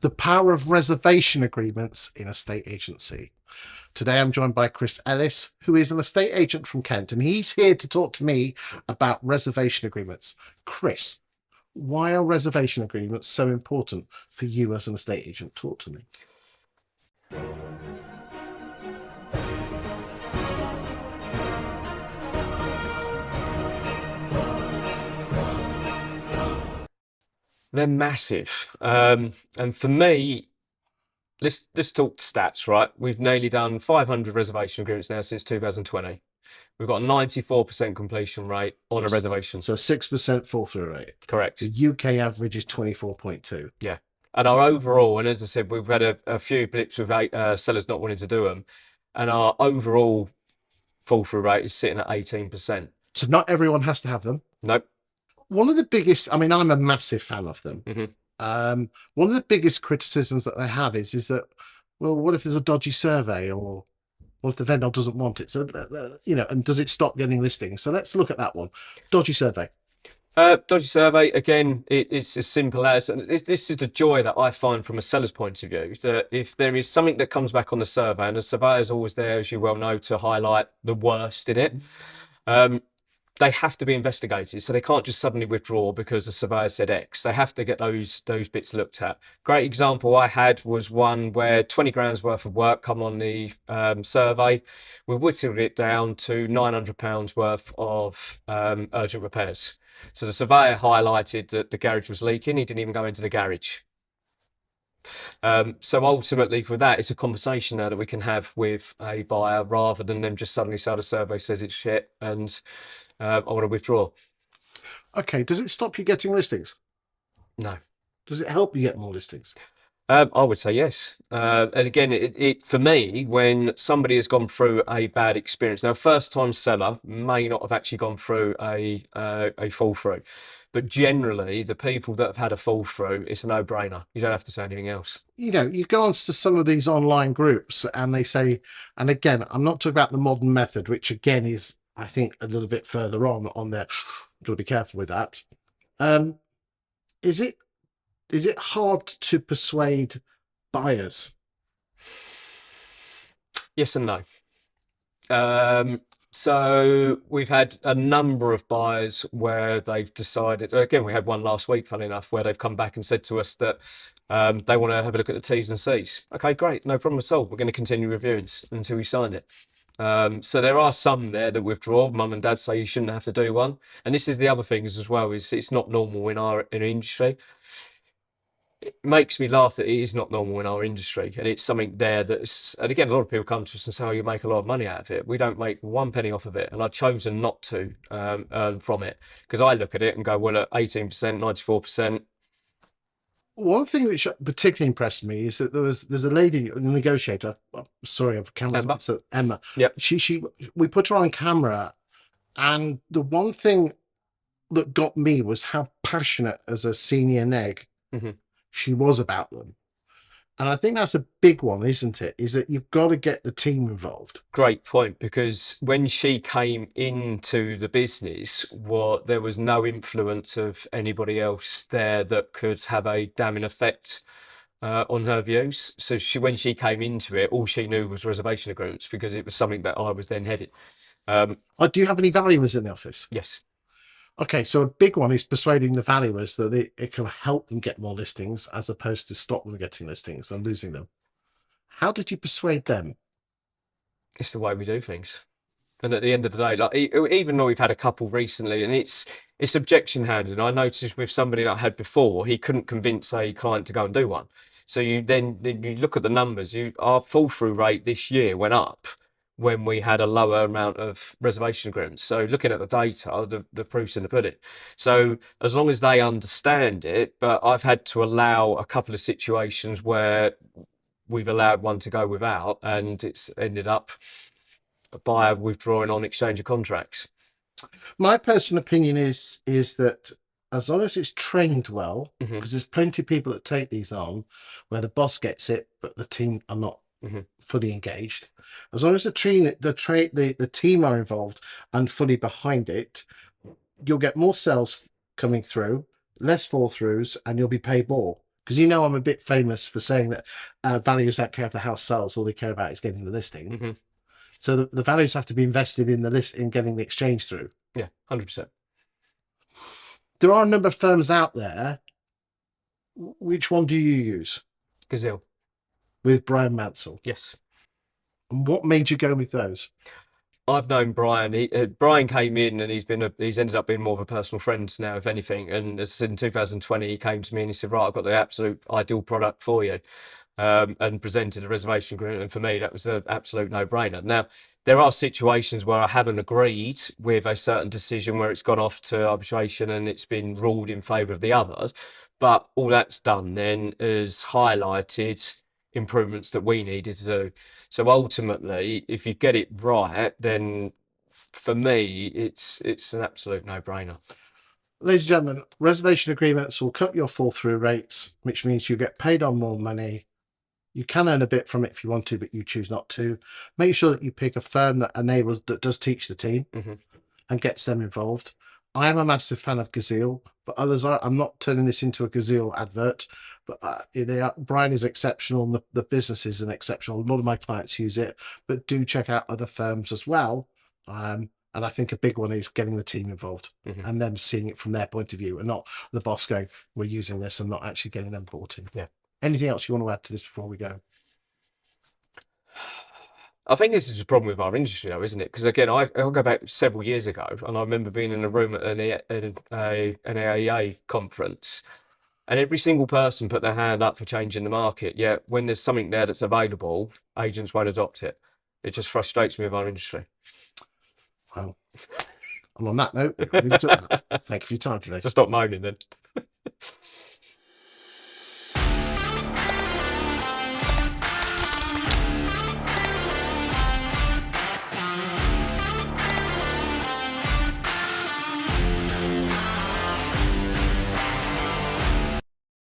the power of reservation agreements in estate agency. Today I'm joined by Chris Ellis, who is an estate agent from Kent, and he's here to talk to me about reservation agreements. Chris, why are reservation agreements so important for you as an estate agent? Talk to me. They're massive. And for me, let's talk stats, right? We've nearly done 500 reservation agreements now since 2020. We've got a 94% completion rate on a reservation. So a 6% fall through rate. Correct. The UK average is 24.2. Yeah. And our overall, and as I said, we've had a few blips with sellers not wanting to do them. And our overall fall through rate is sitting at 18%. So not everyone has to have them. Nope. One of the biggest, I mean, I'm a massive fan of them. Mm-hmm. One of the biggest criticisms that they have is that, well, what if there's a dodgy survey, or what if the vendor doesn't want it? So, and does it stop getting listings? So let's look at that one. Dodgy survey. Dodgy survey, again, it's as simple as, and this is the joy that I find from a seller's point of view, that if there is something that comes back on the survey, and the surveyor's always there, as you well know, to highlight the worst in it, they have to be investigated. So they can't just suddenly withdraw because the surveyor said X. They have to get those bits looked at. Great example I had was one where 20 grand's worth of work come on the survey. We whittled it down to £900 worth of urgent repairs. So the surveyor highlighted that the garage was leaking. He didn't even go into the garage. So ultimately for that, it's a conversation now that we can have with a buyer rather than them just suddenly say the survey says it's shit and I want to withdraw. Okay, does it stop you getting listings? No. Does it help you get more listings? I would say yes. And again, it for me, when somebody has gone through a bad experience, now a first-time seller may not have actually gone through a fall through, but generally the people that have had a fall through, it's a no-brainer. You don't have to say anything else. You go on to some of these online groups and they say, and again, I'm not talking about the modern method, which again is, I think, a little bit further on there. Got to be careful with that. Is it hard to persuade buyers? Yes and no. So we've had a number of buyers where they've decided, again, we had one last week, funny enough, where they've come back and said to us that they want to have a look at the T's and C's. Okay, great, no problem at all. We're going to continue reviewing until we sign it. So there are some there that withdraw. Mum and dad say you shouldn't have to do one. And this is the other things as well, is it's not normal in our industry. It makes me laugh that it is not normal in our industry, and it's something there that's, and again, a lot of people come to us and say, oh, you make a lot of money out of it. We don't make 1 penny off of it, and I've chosen not to earn from it, because I look at it and go, well, at 18%, 94%. One thing that particularly impressed me is that there's a lady, a negotiator. Sorry, I've camera. So Emma. Yeah. We put her on camera, and the one thing that got me was how passionate as a senior neg she was about them. And I think that's a big one, isn't it? Is that you've got to get the team involved. Great point, because when she came into the business, there was no influence of anybody else there that could have a damning effect on her views. So when she came into it, all she knew was reservation agreements, because it was something that I was then heading. Do you have any valuers in the office? Yes. Okay, so a big one is persuading the valuers that it can help them get more listings as opposed to stop them getting listings and losing them. How did you persuade them? It's the way we do things. And at the end of the day, like, even though we've had a couple recently, and it's objection handling. I noticed with somebody that I had before, he couldn't convince a client to go and do one. So you look at the numbers. Our fall through rate this year went up when we had a lower amount of reservation agreements. So looking at the data, the proof's in the pudding. So as long as they understand it, but I've had to allow a couple of situations where we've allowed one to go without, and it's ended up a buyer withdrawing on exchange of contracts. My personal opinion is that as long as it's trained well, because there's plenty of people that take these on where the boss gets it, but the team are not fully engaged. As long as the team are involved and fully behind it, you'll get more sales coming through, less fall throughs, and you'll be paid more. Because you know I'm a bit famous for saying that values don't care if the house sells, all they care about is getting the listing. Mm-hmm. So the values have to be invested in the list in getting the exchange through. Yeah, 100%. There are a number of firms out there. Which one do you use? Gazelle. With Brian Mansell. Yes. And what made you go with those? I've known Brian. Brian came in and he's ended up being more of a personal friend now, if anything. And as I said, in 2020, he came to me and he said, "Right, I've got the absolute ideal product for you," and presented a reservation agreement. And for me, that was an absolute no-brainer. Now, there are situations where I haven't agreed with a certain decision where it's gone off to arbitration and it's been ruled in favour of the others. But all that's done then is highlighted improvements that we needed to do. So ultimately, if you get it right, then for me, it's an absolute no-brainer. Ladies and gentlemen, reservation agreements will cut your fall-through rates, which means you get paid on more money. You can earn a bit from it if you want to, but you choose not to. Make sure that you pick a firm that does teach the team and gets them involved. I am a massive fan of Gazelle, but others are. I'm not turning this into a Gazelle advert, but Brian is exceptional, and the business is an exceptional. A lot of my clients use it, but do check out other firms as well. And I think a big one is getting the team involved and them seeing it from their point of view, and not the boss going, "We're using this," and not actually getting them bought in. Yeah. Anything else you want to add to this before we go? I think this is a problem with our industry, though, isn't it? Because again, I'll go back several years ago, and I remember being in a room at an AAA conference, and every single person put their hand up for changing the market. Yet when there's something there that's available, agents won't adopt it. It just frustrates me with our industry. Well, and on that note, thank you for your time today. So stop moaning then.